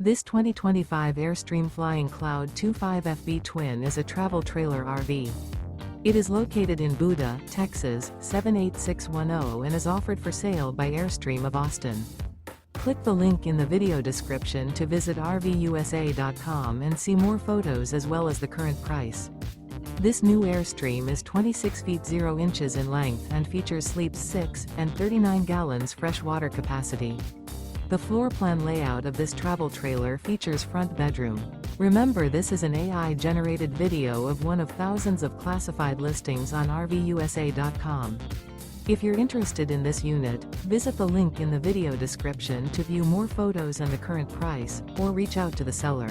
This 2025 Airstream Flying Cloud 25FB Twin is a travel trailer RV. It is located in Buda, Texas, 78610 and is offered for sale by Airstream of Austin. Click the link in the video description to visit RVUSA.com and see more photos as well as the current price. This new Airstream is 26 feet 0 inches in length and features sleeps 6 and 39 gallons fresh water capacity. The floor plan layout of this travel trailer features front bedroom. Remember, this is an AI-generated video of one of thousands of classified listings on RVUSA.com. If you're interested in this unit, visit the link in the video description to view more photos and the current price, or reach out to the seller.